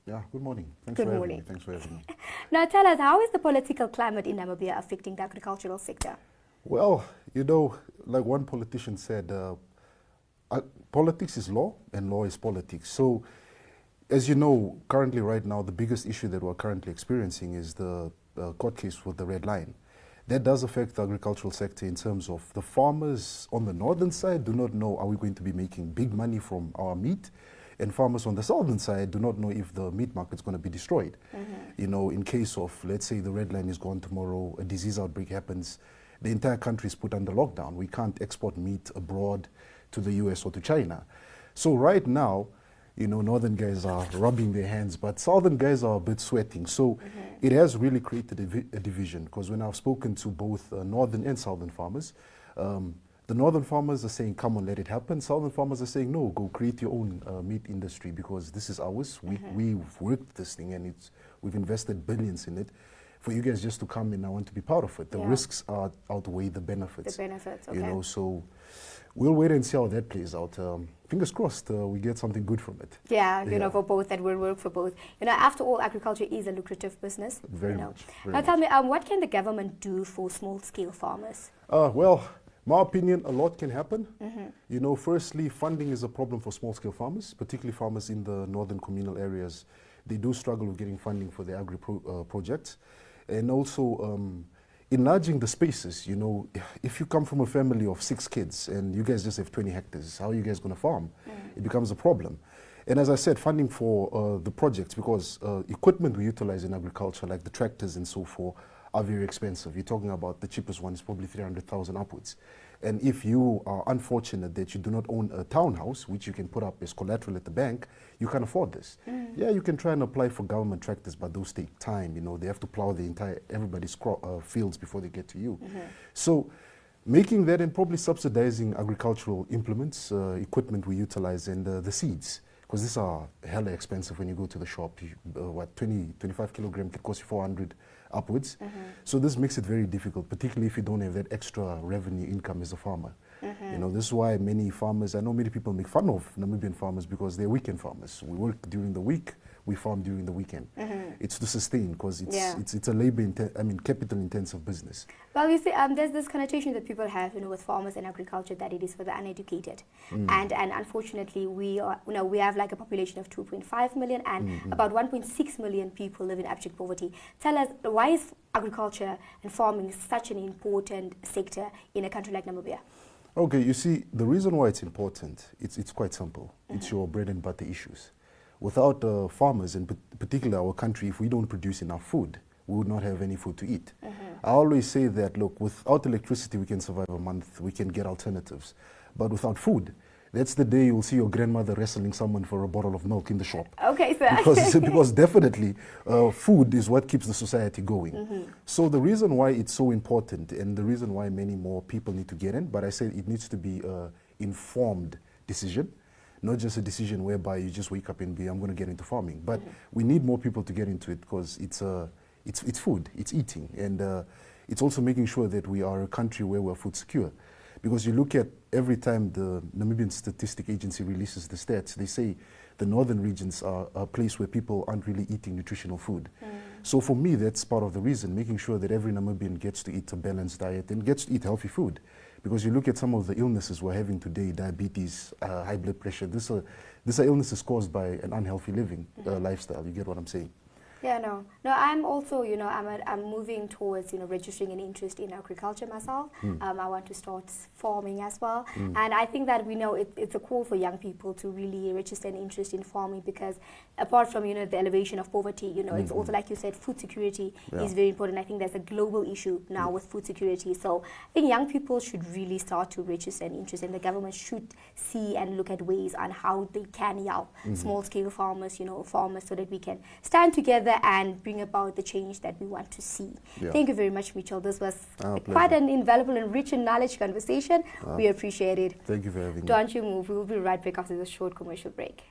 Yeah, good morning. Good morning. Thanks for having me. Now tell us, how is the political climate in Namibia affecting the agricultural sector? Well, like one politician said, politics is law and law is politics. So, as you know, currently right now, the biggest issue that we're currently experiencing is the court case with the Red Line. That does affect the agricultural sector in terms of the farmers on the northern side do not know, are we going to be making big money from our meat? And farmers on the southern side do not know if the meat market is going to be destroyed. In case of, let's say, the Red Line is gone tomorrow, a disease outbreak happens, the entire country is put under lockdown. We can't export meat abroad to the US or to China. So right now, northern guys are rubbing their hands, but southern guys are a bit sweating. So it has really created a division, because when I've spoken to both northern and southern farmers, the northern farmers are saying, come on, let it happen. Southern farmers are saying, no, go create your own meat industry, because this is ours. We've worked this thing and we've invested billions in it. For you guys just to come in, I want to be part of it. The risks outweigh the benefits. The benefits, okay. So we'll wait and see how that plays out. Fingers crossed we get something good from it. Yeah, for both, that will work for both. After all, agriculture is a lucrative business. Very much. Now tell me, what can the government do for small-scale farmers? Well, my opinion, a lot can happen. Firstly, funding is a problem for small-scale farmers, particularly farmers in the northern communal areas. They do struggle with getting funding for their projects. And also, enlarging the spaces. If you come from a family of 6 kids and you guys just have 20 hectares, how are you guys going to farm? It becomes a problem. And as I said, funding for the projects, because equipment we utilize in agriculture, like the tractors and so forth, are very expensive. You're talking about the cheapest one is probably 300,000 upwards. And if you are unfortunate that you do not own a townhouse, which you can put up as collateral at the bank, you can't afford this. Yeah, you can try and apply for government tractors, but those take time. They have to plow everybody's fields before they get to you. So making that, and probably subsidizing agricultural implements, equipment we utilize, and the seeds. Because these are hella expensive when you go to the shop. 25 kilogram can cost you 400 upwards. So this makes it very difficult, particularly if you don't have that extra revenue income as a farmer. This is why many farmers, I know many people make fun of Namibian farmers because they're weekend farmers. We work during the week, we farm during the weekend. It's to sustain, because it's a capital intensive business. Well, you see, there's this connotation that people have, with farmers and agriculture, that it is for the uneducated. And unfortunately, we have like a population of 2.5 million, and about 1.6 million people live in abject poverty. Tell us, why is agriculture and farming such an important sector in a country like Namibia? Okay, you see, the reason why it's important, it's quite simple. It's your bread and butter issues. Without farmers, and particularly our country, if we don't produce enough food, we would not have any food to eat. I always say that, look, without electricity, we can survive a month, we can get alternatives. But without food, that's the day you'll see your grandmother wrestling someone for a bottle of milk in the shop. Okay, sir. Because definitely, food is what keeps the society going. So the reason why it's so important, and the reason why many more people need to get in, but I say it needs to be an informed decision. Not just a decision whereby you just wake up and I'm going to get into farming. But we need more people to get into it, because it's food, it's eating. And it's also making sure that we are a country where we're food secure. Because you look at every time the Namibian Statistic Agency releases the stats, they say the northern regions are a place where people aren't really eating nutritional food. So for me, that's part of the reason, making sure that every Namibian gets to eat a balanced diet and gets to eat healthy food. Because you look at some of the illnesses we're having today, diabetes, high blood pressure, these are illnesses caused by an unhealthy living lifestyle. You get what I'm saying? Yeah, no, I'm also, I'm moving towards, registering an interest in agriculture myself. I want to start farming as well. And I think that it's a call for young people to really register an interest in farming, because apart from, the elevation of poverty, it's also, like you said, food security is very important. I think there's a global issue now with food security. So I think young people should really start to register an interest, and the government should see and look at ways on how they can help small-scale farmers, farmers, so that we can stand together and bring about the change that we want to see. Thank you very much, Mitchell. This was quite an invaluable and rich in knowledge conversation. We appreciate it. Thank you for having me. Don't you move. We will be right back after this short commercial break.